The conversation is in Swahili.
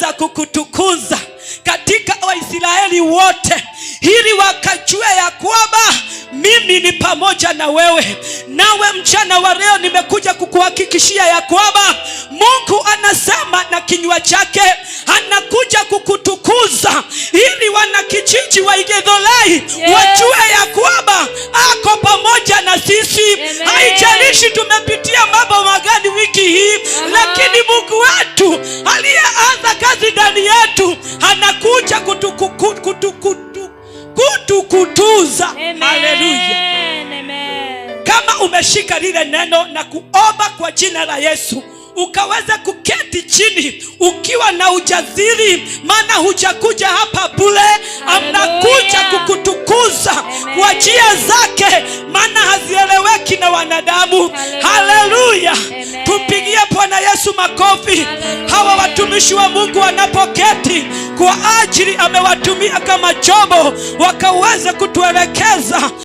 aliweza kukutukuza katika Waisraeli wote, ili wakajue ya kwamba mimi ni pamoja na wewe. Nawe mchana wa leo nimekuja kukuhakikishia ya kwamba Mungu anasema na kinywa chake anakuja kukutukuza, ili wanakijiji wa Githurai wajue ya kwamba ako pamoja na sisi. Haijalishi tumepitia mambo magani wiki hii, lakini Mungu wetu aliyeanza kazi ndani yetu anakuja kutukutuza. Haleluya. Kama umeshika lile neno na kuomba kwa jina la Yesu, ukaweza kuketi chini ukiwa na ujasiri, maana hujakuja hapa bure, anakuja kukutukuza kwa njia zake, maana hazieleweki na wanadamu. Haleluya. Tupigie Bwana Yesu makofi. Hawa watumishi wa Mungu wanapoketi kwa ajili amewatumia kama chombo wakaweza kutuelekeza